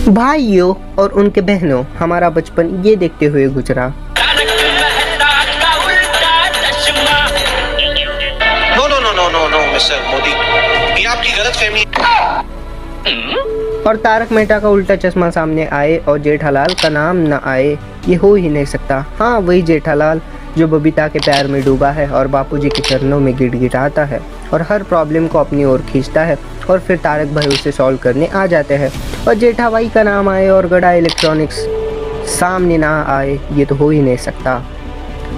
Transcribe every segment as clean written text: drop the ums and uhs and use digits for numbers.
भाइयों और उनके बहनों, हमारा बचपन ये देखते हुए गुजरा। No no no no no no mister Modi, ये आपकी गलतफहमी और तारक मेहता का उल्टा चश्मा सामने आए और जेठालाल का नाम न आए, ये हो ही नहीं सकता। हाँ, वही जेठालाल जो बबीता के प्यार में डूबा है और बापूजी के चरणों में गिड़गिड़ाता है और हर प्रॉब्लम को अपनी ओर खींचता है और फिर तारक भाई उसे सॉल्व करने आ जाते हैं। और जेठा भाई का नाम आए और गड़ा इलेक्ट्रॉनिक्स सामने ना आए, ये तो हो ही नहीं सकता।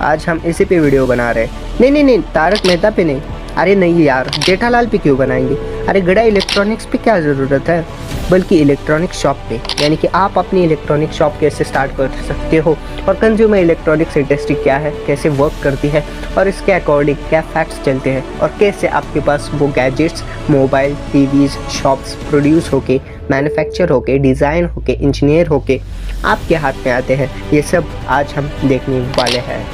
आज हम इसी पे वीडियो बना रहे हैं। नहीं, तारक मेहता पे नहीं। अरे नहीं यार, जेठालाल पे क्यों बनाएंगे? अरे गड़ा इलेक्ट्रॉनिक्स पे क्या ज़रूरत है, बल्कि इलेक्ट्रॉनिक शॉप पे। यानी कि आप अपनी इलेक्ट्रॉनिक शॉप कैसे स्टार्ट कर सकते हो और कंज्यूमर इलेक्ट्रॉनिक्स इंडस्ट्री क्या है, कैसे वर्क करती है और इसके अकॉर्डिंग क्या फैक्ट्स चलते हैं और कैसे आपके पास वो gadgets, mobile, TVs, shops produce होके, मैन्युफैक्चर होके, डिज़ाइन होके, इंजीनियर होके आपके हाथ में आते हैं। ये सब आज हम देखने वाले हैं।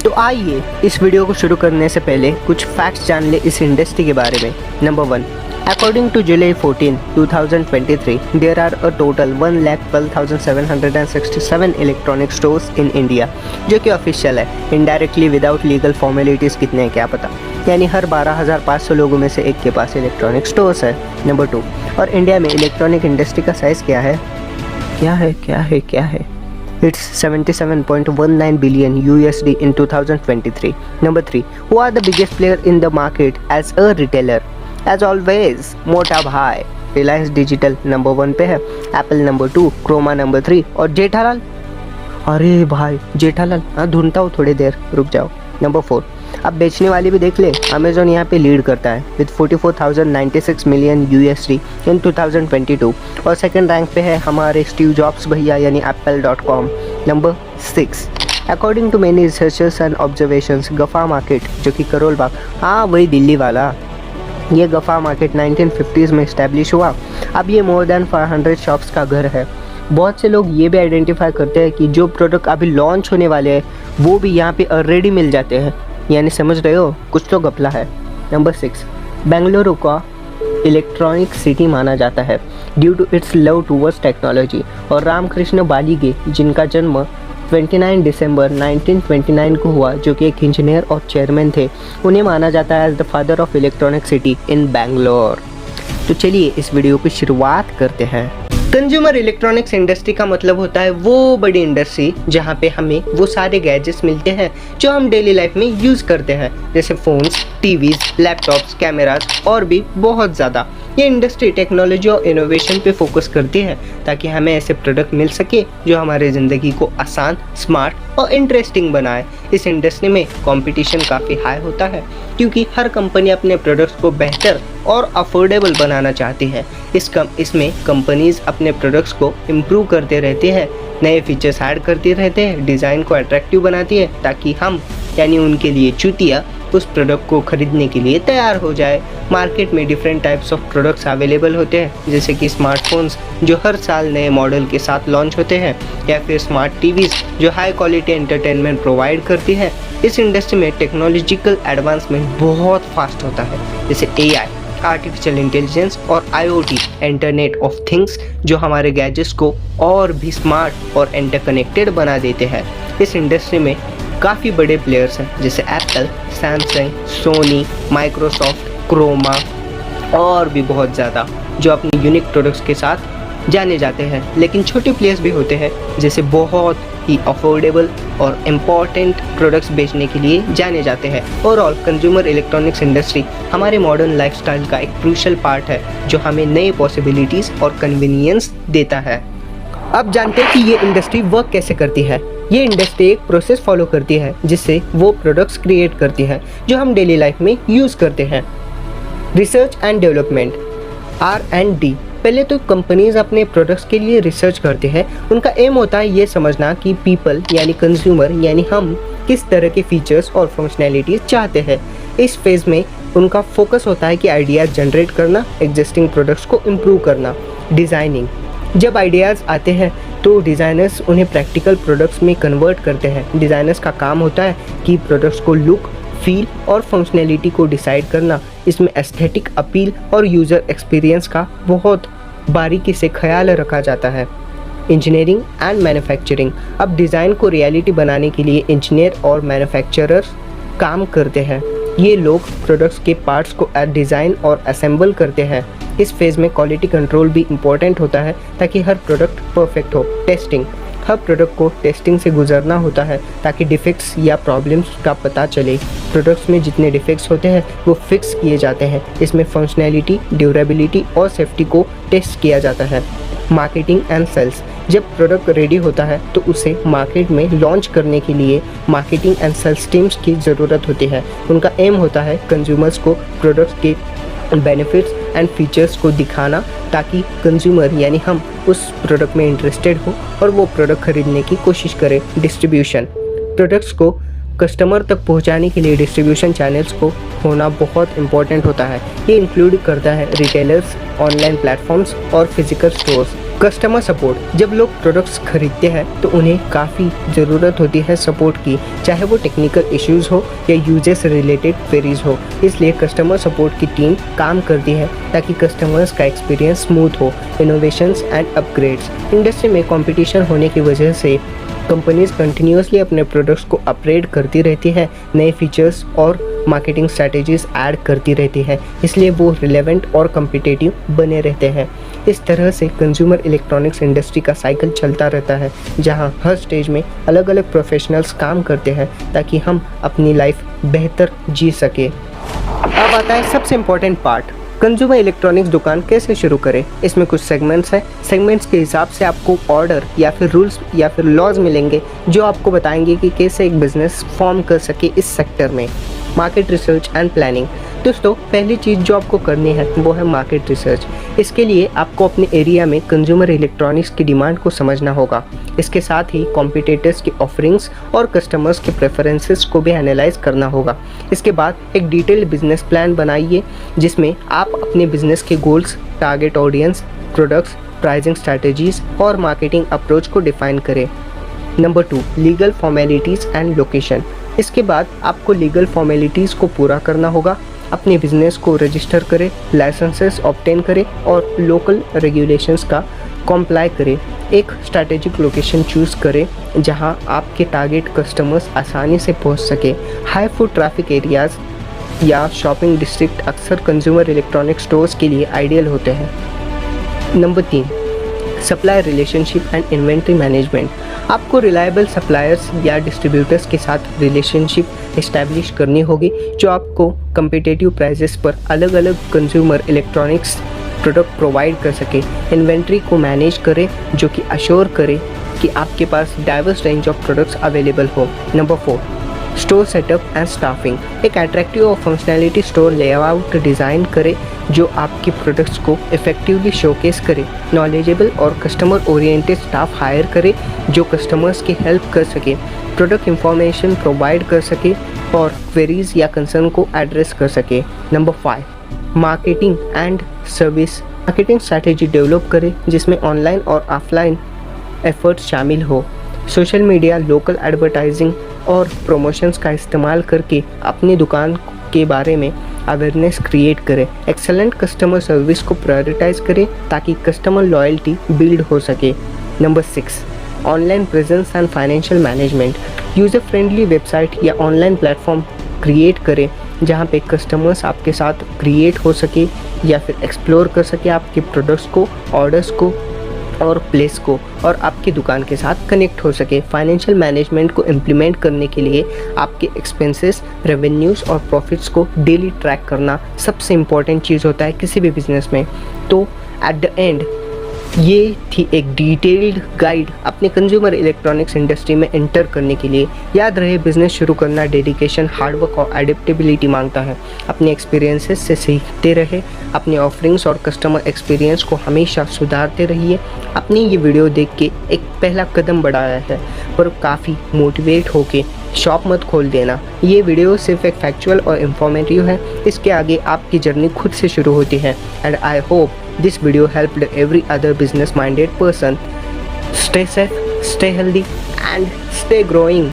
तो आइए इस वीडियो को शुरू करने से पहले कुछ फैक्ट्स जान ले इस इंडस्ट्री के बारे में। Number 1, According to July 14, 2023, there are a total 1,12,767 electronic stores in India, जो कि ऑफिशियल है। इनडायरेक्टली विदाउट लीगल फॉर्मेलिटीज़ कितने हैं क्या पता, यानी हर 12,500 लोगों में से एक के पास इलेक्ट्रॉनिक स्टोर्स है। नंबर 2, और इंडिया में इलेक्ट्रॉनिक इंडस्ट्री का साइज़ क्या है? It's 77.19 billion USD in 2023. Number 3, who are the biggest player in the market as a retailer? As always, मोटा भाई रिलायंस डिजिटल नंबर 1 पे है, एप्पल नंबर 2, क्रोमा नंबर 3 और जेठालाल। अरे भाई जेठालाल, हाँ ढूंढता हूँ, थोड़ी देर रुक जाओ। नंबर 4, अब बेचने वाली भी देख ले, अमेजोन यहाँ पे लीड करता है विद 44,096 मिलियन USD इन 2022 और सेकंड रैंक पे है हमारे स्टीव जॉब्स भैया यानी apple.com। Number 6, according to many researchers and observations, GAFA market जो कि करोल बाग, हाँ वही दिल्ली वाला, ये गफा मार्केट 1950s में इस्टेब्लिश हुआ। अब ये मोर देन 500 शॉप्स का घर है। बहुत से लोग ये भी आइडेंटिफाई करते हैं कि जो प्रोडक्ट अभी लॉन्च होने वाले हैं वो भी यहाँ पे ऑलरेडी मिल जाते हैं, यानी समझ रहे हो, कुछ तो घपला है। नंबर 6, बेंगलुरु का इलेक्ट्रॉनिक सिटी माना जाता है due to its love towards technology. और रामकृष्ण बालिगे जिनका जन्म 29 दिसंबर 1929 को हुआ, जो कि एक इंजीनियर और चेयरमैन थे, उन्हें माना जाता है as the father of electronic city in Bangalore. तो चलिए इस वीडियो की शुरुआत करते हैं। कंज्यूमर इलेक्ट्रॉनिक्स इंडस्ट्री का मतलब होता है वो बड़ी इंडस्ट्री जहाँ पे हमें वो सारे गैजेट्स मिलते हैं जो हम डेली लाइफ में यूज़ करते हैं, जैसे फ़ोन्स, टीवीज़, लैपटॉप्स, कैमराज और भी बहुत ज़्यादा। ये इंडस्ट्री टेक्नोलॉजी और इनोवेशन पे फोकस करती है ताकि हमें ऐसे प्रोडक्ट मिल सके जो हमारे ज़िंदगी को आसान, स्मार्ट और इंटरेस्टिंग बनाए। इस इंडस्ट्री में कंपटीशन काफ़ी हाई होता है क्योंकि हर कंपनी अपने प्रोडक्ट्स को बेहतर और अफोर्डेबल बनाना चाहती है। इसमें कंपनीज अपने प्रोडक्ट्स को इम्प्रूव करते रहते हैं, नए फीचर्स ऐड करते रहते हैं, डिज़ाइन को अट्रैक्टिव बनाती है ताकि हम यानी उनके लिए चूतिया उस प्रोडक्ट को खरीदने के लिए तैयार हो जाए। मार्केट में different types of products available होते हैं, जैसे कि स्मार्टफोन्स जो हर साल नए मॉडल के साथ लॉन्च होते हैं, या फिर स्मार्ट टीवीज़ जो हाई क्वालिटी एंटरटेनमेंट प्रोवाइड करती है। इस इंडस्ट्री में टेक्नोलॉजिकल एडवांसमेंट बहुत फास्ट होता है, जैसे AI, आर्टिफिशियल इंटेलिजेंस और IoT, इंटरनेट ऑफ थिंग्स, जो हमारे गैजेट्स को और भी स्मार्ट और इंटरकनेक्टेड बना देते हैं। इस इंडस्ट्री में काफ़ी बड़े प्लेयर्स हैं, जैसे Apple, Samsung, Sony, Microsoft, Croma और भी बहुत ज़्यादा, जो अपनी यूनिक प्रोडक्ट्स के साथ जाने जाते हैं। लेकिन छोटे प्लेयर्स भी होते हैं जैसे बहुत ही अफोर्डेबल और इम्पॉर्टेंट प्रोडक्ट्स बेचने के लिए जाने जाते हैं। ओवरऑल कंज्यूमर इलेक्ट्रॉनिक्स इंडस्ट्री हमारे मॉडर्न लाइफस्टाइल का एक क्रूशियल पार्ट है जो हमें नए पॉसिबिलिटीज़ और कन्वीनियंस देता है। अब जानते हैं कि ये इंडस्ट्री वर्क कैसे करती है। ये इंडस्ट्री एक प्रोसेस फॉलो करती है जिससे वो प्रोडक्ट्स क्रिएट करती है जो हम डेली लाइफ में यूज़ करते हैं। Research and development, R&D। पहले तो कंपनीज अपने प्रोडक्ट्स के लिए रिसर्च करते हैं। उनका एम होता है ये समझना कि पीपल यानी कंज्यूमर यानी हम किस तरह के फीचर्स और फंक्शनैलिटीज़ चाहते हैं। इस फेज़ में उनका फोकस होता है कि आइडियाज़ जनरेट करना, एग्जिस्टिंग प्रोडक्ट्स को इम्प्रूव करना। डिज़ाइनिंग, जब आइडियाज़ आते हैं तो डिज़ाइनर्स उन्हें प्रैक्टिकल प्रोडक्ट्स में कन्वर्ट करते हैं। डिज़ाइनर्स का काम होता है कि प्रोडक्ट्स को लुक, फील और फंक्शनैलिटी को डिसाइड करना। इसमें एस्थेटिक अपील और यूज़र एक्सपीरियंस का बहुत बारीकी से ख्याल रखा जाता है। इंजीनियरिंग एंड मैन्युफैक्चरिंग, अब डिज़ाइन को रियलिटी बनाने के लिए इंजीनियर और मैन्युफैक्चरर्स काम करते हैं। ये लोग प्रोडक्ट्स के पार्ट्स को डिज़ाइन और असेंबल करते हैं। इस फेज़ में क्वालिटी कंट्रोल भी इम्पोर्टेंट होता है ताकि हर प्रोडक्ट परफेक्ट हो। टेस्टिंग, हर प्रोडक्ट को टेस्टिंग से गुजरना होता है ताकि डिफेक्ट्स या प्रॉब्लम्स का पता चले। प्रोडक्ट्स में जितने डिफेक्ट्स होते हैं वो फिक्स किए जाते हैं। इसमें फंक्शनैलिटी, ड्यूरेबिलिटी और सेफ्टी को टेस्ट किया जाता है। मार्केटिंग एंड सेल्स, जब प्रोडक्ट रेडी होता है तो उसे मार्केट में लॉन्च करने के लिए मार्केटिंग एंड सेल्स टीम्स की ज़रूरत होती है। उनका एम होता है कंज्यूमर्स को प्रोडक्ट्स के बेनिफिट्स एंड फीचर्स को दिखाना ताकि कंज्यूमर यानी हम उस प्रोडक्ट में इंटरेस्टेड हो और वो प्रोडक्ट खरीदने की कोशिश करें। डिस्ट्रीब्यूशन, प्रोडक्ट्स को कस्टमर तक पहुंचाने के लिए डिस्ट्रीब्यूशन चैनल्स को होना बहुत इंपॉर्टेंट होता है। ये इंक्लूड करता है रिटेलर्स, ऑनलाइन प्लेटफॉर्म्स और फिजिकल स्टोर्स। कस्टमर सपोर्ट, जब लोग प्रोडक्ट्स खरीदते हैं तो उन्हें काफ़ी ज़रूरत होती है सपोर्ट की, चाहे वो टेक्निकल इश्यूज़ हो या यूजर से रिलेटेड क्वेरीज हो। इसलिए कस्टमर सपोर्ट की टीम काम करती है ताकि कस्टमर्स का एक्सपीरियंस स्मूथ हो। इनोवेशंस एंड अपग्रेड्स, इंडस्ट्री में कंपटीशन होने की वजह से कंपनीज कंटिन्यूसली अपने प्रोडक्ट्स को अपग्रेड करती रहती है, नए फीचर्स और मार्केटिंग स्ट्रैटेजीज ऐड करती रहती है, इसलिए वो रिलेवेंट और कम्पिटिटिव बने रहते हैं। इस तरह से कंज्यूमर इलेक्ट्रॉनिक्स इंडस्ट्री का साइकिल चलता रहता है, जहां हर स्टेज में अलग अलग प्रोफेशनल्स काम करते हैं ताकि हम अपनी लाइफ बेहतर जी सके। अब आता है सबसे इम्पोर्टेंट पार्ट, कंज्यूमर इलेक्ट्रॉनिक्स दुकान कैसे शुरू करें। इसमें कुछ सेगमेंट्स हैं। सेगमेंट्स के हिसाब से आपको ऑर्डर या फिर रूल्स या फिर लॉज मिलेंगे जो आपको बताएंगे कि कैसे एक बिजनेस फॉर्म कर सके इस सेक्टर में। मार्केट रिसर्च एंड प्लानिंग, दोस्तों पहली चीज़ जो आपको करनी है वो है मार्केट रिसर्च। इसके लिए आपको अपने एरिया में कंज्यूमर इलेक्ट्रॉनिक्स की डिमांड को समझना होगा। इसके साथ ही कॉम्पिटिटर्स की ऑफरिंग्स और कस्टमर्स के प्रेफरेंसेस को भी एनालाइज करना होगा। इसके बाद एक डिटेल्ड बिजनेस प्लान बनाइए जिसमें आप अपने बिजनेस के goals, target audience, products, pricing strategies और मार्केटिंग अप्रोच को डिफाइन करें। Number 2, legal formalities and location. इसके बाद आपको लीगल फॉर्मेलिटीज़ को पूरा करना होगा। अपने बिजनेस को रजिस्टर करें, लाइसेंसेस ऑब्टेन करें और लोकल रेगुलेशंस का कॉम्प्लाई करें। एक स्ट्रैटेजिक लोकेशन चूज़ करें जहां आपके टारगेट कस्टमर्स आसानी से पहुंच सके। हाई फुट ट्रैफिक एरियाज़ या शॉपिंग डिस्ट्रिक्ट अक्सर कंज्यूमर इलेक्ट्रॉनिक स्टोर्स के लिए आइडियल होते हैं। Number 3, supply relationship and inventory management. आपको रिलायबल सप्लायर्स या डिस्ट्रीब्यूटर्स के साथ रिलेशनशिप इस्टेब्लिश करनी होगी जो आपको कम्पिटिटिव प्राइसेस पर अलग अलग कंज्यूमर इलेक्ट्रॉनिक्स प्रोडक्ट प्रोवाइड कर सके। इन्वेंट्री को मैनेज करें जो कि अश्योर करे कि आपके पास diverse range of products available हो। Number 4, store setup and staffing. एक अट्रैक्टिव और फंक्शनैलिटी स्टोर लेआउट डिज़ाइन करें जो आपके प्रोडक्ट्स को इफेक्टिवली शोकेस करे। नॉलेजेबल और कस्टमर ओरिएंटेड स्टाफ हायर करें जो कस्टमर्स की हेल्प कर सके, प्रोडक्ट इंफॉर्मेशन प्रोवाइड कर सके और क्वेरीज या कंसर्न को एड्रेस कर सके। Number 5, marketing and service. Marketing strategy develop करें जिसमें ऑनलाइन और ऑफलाइन एफर्ट्स शामिल हो। सोशल मीडिया, लोकल एडवर्टाइजिंग और प्रमोशंस का इस्तेमाल करके अपनी दुकान के बारे में अवेयरनेस क्रिएट करें। एक्सेलेंट कस्टमर सर्विस को प्रायोरिटाइज करें ताकि कस्टमर लॉयल्टी बिल्ड हो सके। Number 6, online presence and financial management. User friendly website या ऑनलाइन प्लेटफॉर्म क्रिएट करें जहां पे कस्टमर्स आपके साथ क्रिएट हो सके या फिर एक्सप्लोर कर सके आपके प्रोडक्ट्स को, ऑर्डर्स को और प्लेस को और आपकी दुकान के साथ कनेक्ट हो सके। फाइनेंशियल मैनेजमेंट को इम्प्लीमेंट करने के लिए आपके एक्सपेंसेस, रेवेन्यूज़ और प्रॉफिट्स को डेली ट्रैक करना सबसे इम्पॉर्टेंट चीज़ होता है किसी भी बिजनेस में। तो एट द एंड ये थी एक डिटेल्ड गाइड अपने कंज्यूमर इलेक्ट्रॉनिक्स इंडस्ट्री में एंटर करने के लिए। याद रहे, बिजनेस शुरू करना डेडिकेशन, हार्डवर्क और एडेप्टेबिलिटी मांगता है। अपने एक्सपीरियंसेस से सीखते रहे, अपने ऑफरिंग्स और कस्टमर एक्सपीरियंस को हमेशा सुधारते रहिए। अपनी ये वीडियो देख के एक पहला कदम बढ़ाया है पर काफ़ी मोटिवेट होके शॉप मत खोल देना। ये वीडियो सिर्फ एक फैक्चुअल और इंफॉर्मेटिव है, इसके आगे आपकी जर्नी खुद से शुरू होती है। And I hope this video helped every other business minded person. Stay safe, stay healthy and stay growing.